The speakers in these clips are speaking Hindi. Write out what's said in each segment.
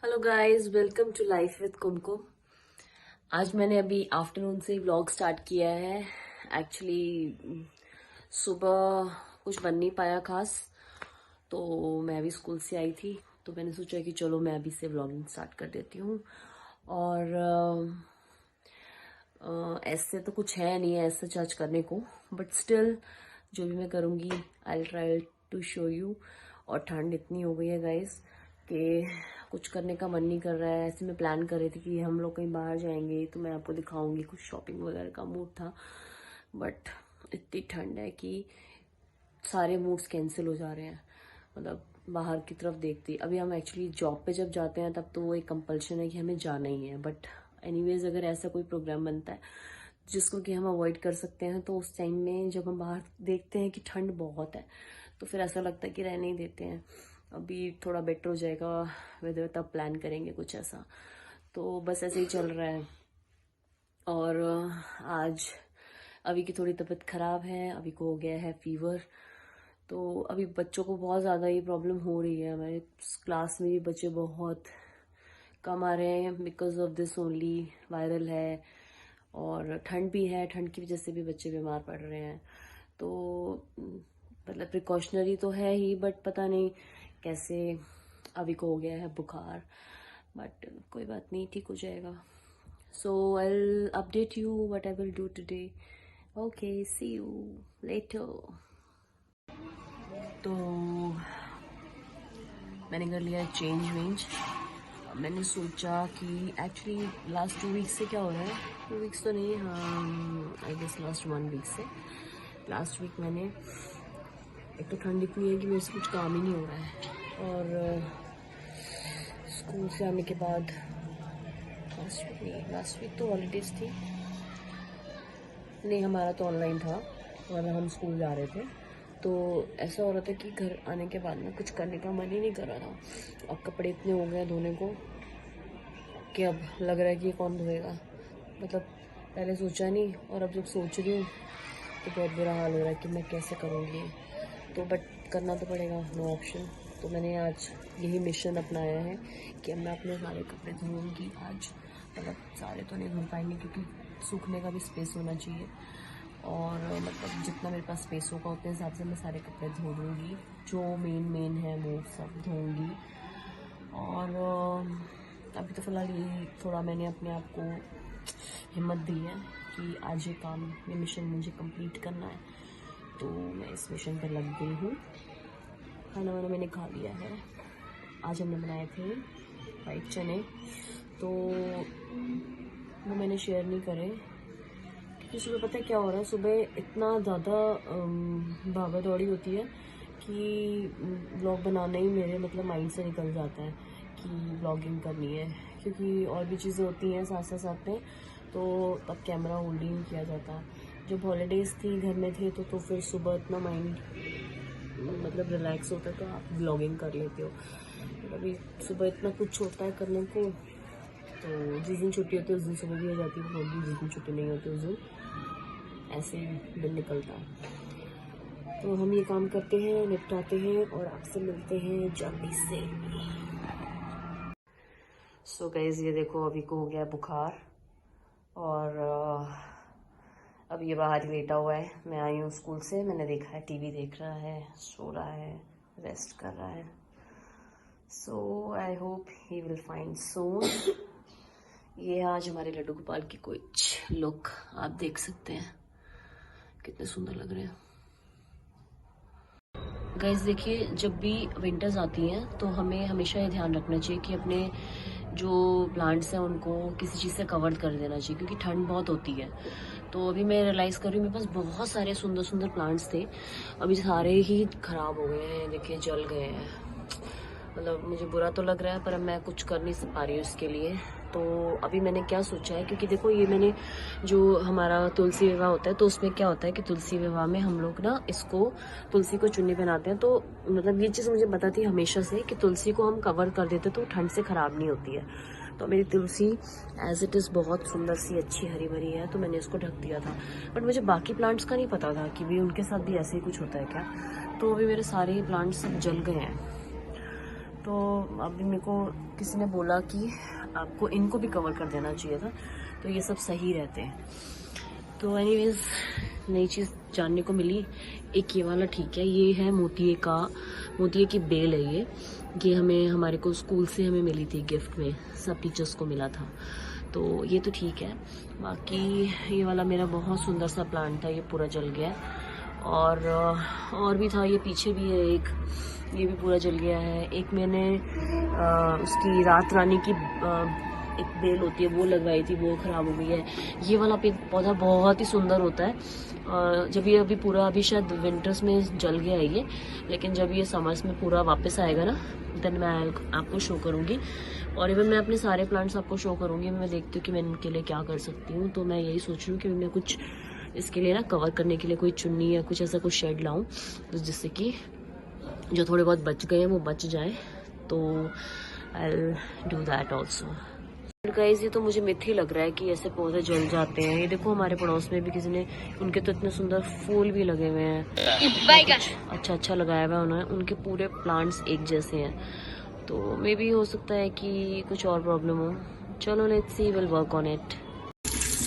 Hello guys, welcome to life with Kumkum. आज मैंने अभी आफ्टरनून से व्लॉग स्टार्ट किया है। एक्चुअली सुबह कुछ बन नहीं पाया खास, तो मैं अभी स्कूल से आई थी तो मैंने सोचा कि चलो मैं अभी से व्लॉगिंग स्टार्ट कर देती हूँ। और ऐसे तो कुछ है नहीं ऐसा जज करने को, बट स्टिल जो भी मैं करूँगी I try to show you. और ठंड इतनी हो गई है गाइस कि कुछ करने का मन नहीं कर रहा है। ऐसे मैं प्लान कर रही थी कि हम लोग कहीं बाहर जाएंगे तो मैं आपको दिखाऊंगी, कुछ शॉपिंग वगैरह का मूड था, बट इतनी ठंड है कि सारे मूड्स कैंसिल हो जा रहे हैं। मतलब बाहर की तरफ देखते अभी हम एक्चुअली जॉब पे जब जाते हैं तब तो वो एक कंपल्शन है कि हमें जाना ही है, बट एनीवेज अगर ऐसा कोई प्रोग्राम बनता है जिसको कि हम अवॉइड कर सकते हैं तो उस टाइम में जब हम बाहर देखते हैं कि ठंड बहुत है तो फिर ऐसा लगता है कि रहने ही देते हैं। अभी थोड़ा बेटर हो जाएगा वेदर तब प्लान करेंगे कुछ ऐसा। तो बस ऐसे ही चल रहा है। और आज अभी की थोड़ी तबीयत खराब है, अभी को हो गया है फीवर। तो अभी बच्चों को बहुत ज़्यादा ये प्रॉब्लम हो रही है। हमारे क्लास में भी बच्चे बहुत कम आ रहे हैं because of this only. Viral है और ठंड भी है, ठंड की वजह से भी बच्चे बीमार पड़ रहे हैं। तो मतलब प्रिकॉशनरी तो है ही, बट पता नहीं कैसे अभी को हो गया है बुखार। बट कोई बात नहीं, ठीक हो जाएगा। So I will update you what I will do today. Okay, see you later. तो मैंने कर लिया चेंज वेंज। मैंने सोचा कि एक्चुअली लास्ट 2 वीक्स से क्या हो रहा है, 2 वीक्स तो नहीं, हाँ आई गेस लास्ट 1 वीक से। लास्ट वीक मैंने, एक तो ठंड इतनी है कि मेरे से कुछ काम ही नहीं हो रहा है। और स्कूल से आने के बाद लास्ट वीक तो हॉलीडेज थी, नहीं हमारा तो ऑनलाइन था और हम स्कूल जा रहे थे। तो ऐसा हो रहा था कि घर आने के बाद ना कुछ करने का मन ही नहीं कर रहा था। और कपड़े इतने हो गए धोने को कि अब लग रहा है कि ये कौन धोएगा। मतलब पहले सोचा नहीं और अब जब सोच रही हूँ तो बहुत बुरा हाल हो रहा है कि मैं कैसे करूँगी। तो बट करना तो पड़ेगा, नो ऑप्शन। तो मैंने आज यही मिशन अपनाया है कि अब मैं अपने सारे कपड़े धोऊंगी आज। मतलब सारे तो नहीं धो पाएंगे क्योंकि सूखने का भी स्पेस होना चाहिए। और मतलब जितना मेरे पास स्पेस होगा उतने हिसाब से मैं सारे कपड़े धो दूँगी, जो मेन है वो सब धोऊँगी। और अभी तो फ़िलहाल यही थोड़ा मैंने अपने आप को हिम्मत दी है कि आज ये काम, ये मिशन मुझे कंप्लीट करना है, तो मैं इस मिशन पर लग गई हूँ। खाना वाना मैंने खा लिया है। आज हमने बनाए थे वाइट चने, तो वो मैंने शेयर नहीं करे क्योंकि सुबह पता है क्या हो रहा है, सुबह इतना ज़्यादा भागा दौड़ी होती है कि ब्लॉग बनाना ही मेरे मतलब माइंड से निकल जाता है कि ब्लॉगिंग करनी है, क्योंकि और भी चीज़ें होती हैं साथ में, तो तब कैमरा होल्ड ही नहीं किया जाता। जब हॉलीडेज़ थी घर में थे तो फिर सुबह इतना माइंड मतलब रिलैक्स होता है तो आप ब्लॉगिंग कर लेते हो। अभी सुबह इतना कुछ होता है करने को, तो जिस दिन छुट्टी होती है उस दिन सुबह भी हो जाती है, जिस दिन छुट्टी नहीं होती उस दिन ऐसे ही दिन निकलता है। तो हम ये काम करते हैं, निपटाते हैं और आपसे मिलते हैं जल्दी से। सो गाइस, ये देखो अभी को हो गया बुखार और अब ये बाहर ही लेटा हुआ है। मैं आई हूँ स्कूल से, मैंने देखा है टीवी देख रहा है, सो रहा है, रेस्ट कर रहा है। So I hope he will find soon. ये आज हमारे लड्डू गोपाल की कुछ लुक आप देख सकते हैं, कितने सुंदर लग रहे हैं। गाइस देखिए, जब भी विंटर्स आती हैं तो हमें हमेशा ये ध्यान रखना चाहिए कि अपने जो प्लांट्स हैं उनको किसी चीज़ से कवर कर देना चाहिए, क्योंकि ठंड बहुत होती है। तो अभी मैं रियलाइज़ कर रही हूँ मेरे पास बहुत सारे सुंदर सुंदर प्लांट्स थे, अभी सारे ही खराब हो गए हैं, देखिए जल गए हैं। मतलब मुझे बुरा तो लग रहा है पर अब मैं कुछ कर नहीं पा रही हूँ इसके लिए। तो अभी मैंने क्या सोचा है, क्योंकि देखो ये मैंने जो हमारा तुलसी विवाह होता है तो उसमें क्या होता है कि तुलसी विवाह में हम लोग ना इसको तुलसी को चुन्नी पहनाते हैं। तो मतलब ये चीज़ मुझे पता थी हमेशा से कि तुलसी को हम कवर कर देते तो ठंड से ख़राब नहीं होती है। तो मेरी तुलसी एज इट इज़ बहुत सुंदर सी अच्छी हरी भरी है, तो मैंने इसको ढक दिया था। बट मुझे बाकी प्लांट्स का नहीं पता था कि भी उनके साथ भी ऐसे ही कुछ होता है क्या। तो अभी मेरे सारे प्लांट्स सब जल गए हैं। तो अभी मेरे को किसी ने बोला कि आपको इनको भी कवर कर देना चाहिए था, तो ये सब सही रहते हैं। तो एनीवेज नई चीज़ जानने को मिली। एक ये वाला ठीक है, ये है मोतिये की बेल है ये हमें हमारे को स्कूल से हमें मिली थी गिफ्ट में, सब टीचर्स को मिला था, तो ये तो ठीक है। बाकी ये वाला मेरा बहुत सुंदर सा प्लांट था, ये पूरा जल गया। और भी था, ये पीछे भी है एक, ये भी पूरा जल गया है। एक मैंने उसकी रात रानी की एक बेल होती है वो लगवाई थी, वो खराब हो गई है। ये वाला पौधा बहुत ही सुंदर होता है। जब ये अभी शायद विंटर्स में जल गया है ये, लेकिन जब ये समर्स में पूरा वापस आएगा ना, देन मैं आपको शो करूँगी। और इवन मैं अपने सारे प्लांट्स आपको शो करूँगी। मैं देखती हूँ कि मैं इनके लिए क्या कर सकती हूँ। तो मैं यही सोच रही हूँ कि मैं कुछ इसके लिए ना कवर करने के लिए कोई चुन्नी या कुछ ऐसा कुछ शेड लाऊं, तो जिससे कि जो थोड़े बहुत बच गए हैं वो बच जाए। तो आई will do that also. Guys ये तो मुझे मिथ ही लग रहा है कि ऐसे पौधे जल जाते हैं। ये देखो हमारे पड़ोस में भी किसी ने, उनके तो इतने सुंदर फूल भी लगे हुए हैं, अच्छा लगाया हुआ है उन्होंने, उनके पूरे प्लांट्स एक जैसे हैं। तो मे भी हो सकता है कि कुछ और प्रॉब्लम हो। चलो let's see, will work on it.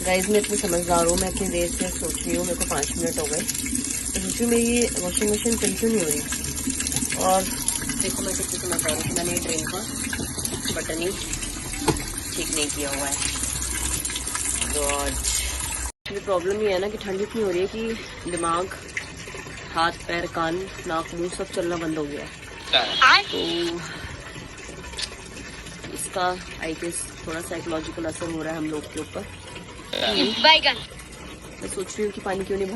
Guys मैं इतनी समझदार हूँ, मैं इतनी देर से सोच रही हूँ, मेरे को 5 मिनट हो गए, तो सोचूँ मेरी वॉशिंग मशीन चल क्यों नहीं हो रही। और देखो मैं कितनी समझदार हूँ कि मैंने ट्रेन का बटन ही ठीक नहीं किया हुआ है। गॉड, प्रॉब्लम ये है ना कि ठंड इतनी हो रही है कि दिमाग, हाथ पैर कान नाक मुंह सब चलना बंद हो गया है। तो इसका आई गेस थोड़ा साइकोलॉजिकल असर हो रहा है हम लोग के ऊपर। मैं सोच रही हूँ कि पानी क्यों नहीं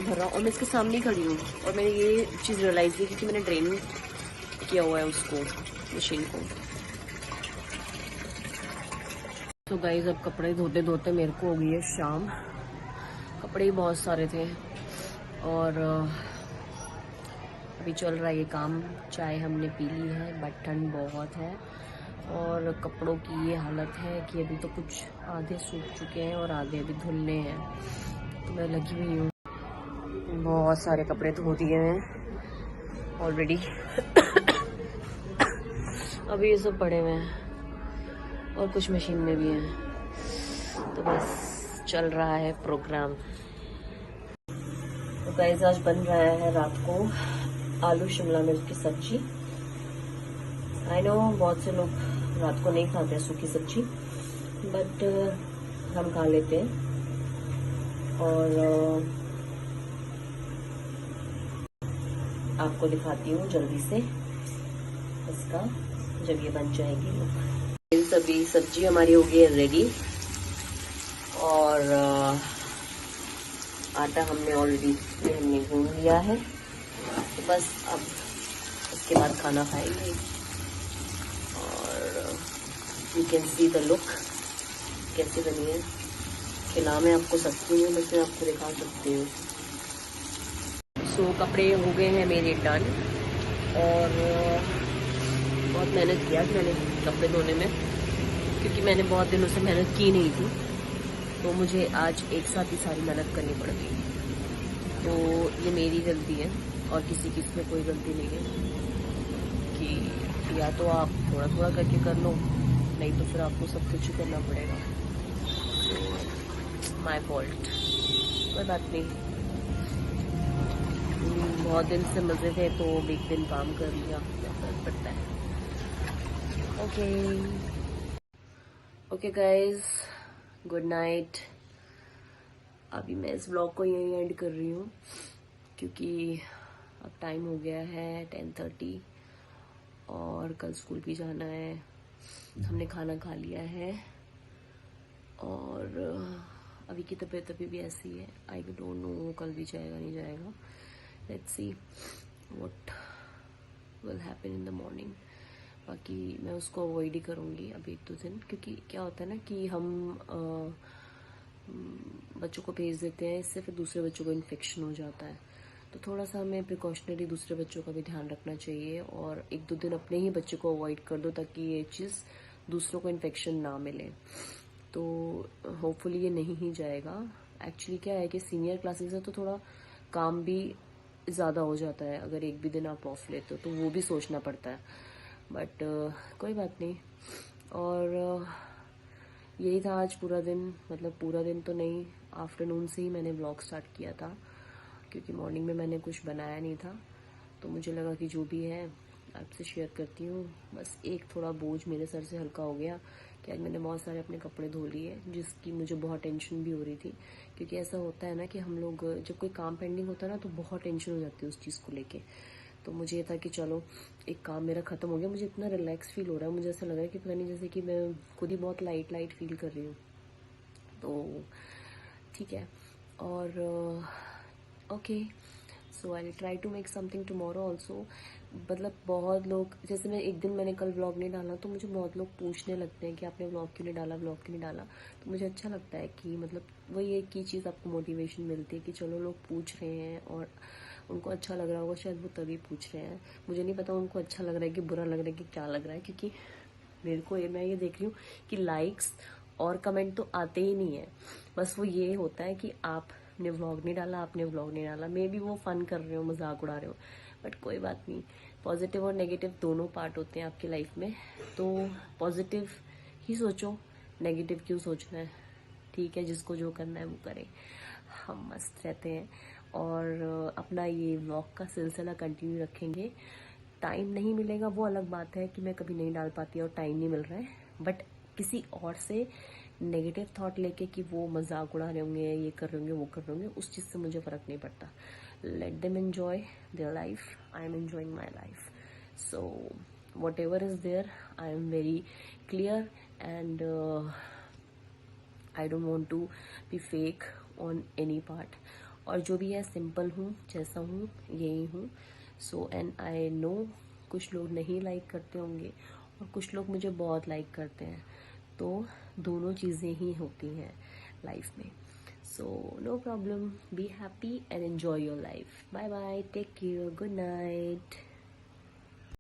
भरा, और मैं इसके सामने ही खड़ी हूँ। और मैंने ये चीज़ रियलाइज की कि मैंने ड्रेन किया हुआ है उसको, मशीन को। तो गाइस अब कपड़े धोते धोते मेरे को हो गई है शाम। कपड़े ही बहुत सारे थे और अभी चल रहा है ये काम। चाय हमने पी ली है, बट ठंड बहुत है और कपड़ों की ये हालत है कि अभी तो कुछ आधे सूख चुके हैं और आधे अभी धुलने हैं। तो मैं लगी हुई हूँ, बहुत सारे कपड़े धो दिए हैं ऑलरेडी। अभी ये सब पड़े हुए हैं और कुछ मशीन में भी हैं। तो बस चल रहा है प्रोग्राम। तो गाइस आज बन रहा है रात को आलू शिमला मिर्च की सब्जी। आई नो बहुत से लोग रात को नहीं खाते हैं सूखी सब्जी, बट हम खा लेते हैं। और आपको दिखाती हूँ जल्दी से इसका, जब ये बन जाएगी। सभी सब्जी हमारी हो गई है रेडी और आटा हमने ऑलरेडी गूंद लिया है। तो बस अब इसके बाद खाना खाएंगे। और you can see the look कैसे बनी है। खिला मैं आपको सकती हूँ, बस मैं आपको दिखा सकती हूँ। सो कपड़े हो गए हैं मेरे डन और बहुत मेहनत किया मैंने कपड़े धोने में, क्योंकि मैंने बहुत दिनों से मेहनत की नहीं थी। तो मुझे आज एक साथ ही सारी मेहनत करनी पड़ गई। तो ये मेरी गलती है और किसी की इसमें कोई गलती नहीं है कि या तो आप थोड़ा थोड़ा करके कर लो, नहीं तो फिर आपको सब कुछ करना पड़ेगा। माय फॉल्ट, कोई बात नहीं। बहुत दिन से मजे थे तो एक दिन काम कर लिया, फर्क पड़ता है। Okay guys, good night. अभी मैं इस ब्लॉग को यहीं एंड कर रही हूँ क्योंकि अब टाइम हो गया है 10:30 और कल स्कूल भी जाना है। हमने खाना खा लिया है और अभी की तबीयत अभी भी ऐसी है। आई डोंट नो कल भी जाएगा नहीं जाएगा। Let's see what will happen in the morning. बाकी मैं उसको अवॉइड ही करूँगी अभी 1-2 दिन, क्योंकि क्या होता है ना कि हम बच्चों को भेज देते हैं, इससे फिर दूसरे बच्चों को इन्फेक्शन हो जाता है। तो थोड़ा सा हमें प्रिकॉशनरी दूसरे बच्चों का भी ध्यान रखना चाहिए और 1-2 दिन अपने ही बच्चे को अवॉइड कर दो ताकि ये चीज़ दूसरों को इन्फेक्शन ना मिले। तो होपफुली ये नहीं ही जाएगा। एक्चुअली क्या है कि सीनियर क्लासेस है तो थोड़ा काम भी ज़्यादा हो जाता है। अगर एक भी दिन आप ऑफ लेते हो तो वो भी सोचना पड़ता है। बट कोई बात नहीं। और यही था आज पूरा दिन, मतलब पूरा दिन तो नहीं, आफ्टरनून से ही मैंने व्लॉग स्टार्ट किया था, क्योंकि मॉर्निंग में मैंने कुछ बनाया नहीं था, तो मुझे लगा कि जो भी है आपसे शेयर करती हूँ। बस एक थोड़ा बोझ मेरे सर से हल्का हो गया कि आज मैंने बहुत सारे अपने कपड़े धो लिए, जिसकी मुझे बहुत टेंशन भी हो रही थी, क्योंकि ऐसा होता है ना कि हम लोग जब कोई काम पेंडिंग होता है ना तो बहुत टेंशन हो जाती है उस चीज़ को लेके। तो मुझे ये था कि चलो एक काम मेरा ख़त्म हो गया, मुझे इतना रिलैक्स फील हो रहा है, मुझे ऐसा लग रहा है कि पता नहीं, जैसे कि मैं खुद ही बहुत लाइट लाइट फील कर रही हूँ। तो ठीक है। और okay, so I try to make something tomorrow also. मतलब बहुत लोग, जैसे मैं एक दिन मैंने कल व्लॉग नहीं डाला तो मुझे बहुत लोग पूछने लगते हैं कि आपने व्लॉग क्यों नहीं डाला, व्लॉग क्यों नहीं डाला। तो मुझे अच्छा लगता है कि मतलब वही एक ही चीज़ आपको मोटिवेशन मिलती है कि चलो लोग पूछ रहे हैं और उनको अच्छा लग रहा होगा, शायद वो तभी पूछ रहे हैं। मुझे नहीं पता उनको अच्छा लग रहा है कि बुरा लग रहा है कि क्या लग रहा है, क्योंकि मेरे को मैं ये देख रही हूँ कि लाइक्स और कमेंट तो आते ही नहीं है। बस वो ये होता है कि आपने व्लॉग नहीं डाला, आपने व्लॉग नहीं डाला। मे बी वो फन कर रहे हो, मजाक उड़ा रहे हो, बट कोई बात नहीं। पॉजिटिव और नेगेटिव दोनों पार्ट होते हैं आपकी लाइफ में, तो पॉजिटिव ही सोचो, नेगेटिव क्यों सोचना है। ठीक है, जिसको जो करना है वो करे, हम मस्त रहते हैं। और अपना ये व्लॉग का सिलसिला कंटिन्यू रखेंगे। टाइम नहीं मिलेगा वो अलग बात है कि मैं कभी नहीं डाल पाती और टाइम नहीं मिल रहा है, बट किसी और से नेगेटिव थॉट लेके कि वो मजाक उड़ा रहे होंगे, ये कर रहे होंगे, वो कर रहे होंगे, उस चीज़ से मुझे फ़र्क नहीं पड़ता। Let them enjoy their life, I am enjoying my life. So whatever is there, I am very clear and I don't want to be fake on any part. और जो भी है सिंपल हूँ, जैसा हूँ यही हूँ। सो एंड आई नो कुछ लोग नहीं लाइक करते होंगे और कुछ लोग मुझे बहुत लाइक करते हैं, तो दोनों चीज़ें ही होती हैं लाइफ में। So no problem, be happy and enjoy your life. Bye bye, take care, good night.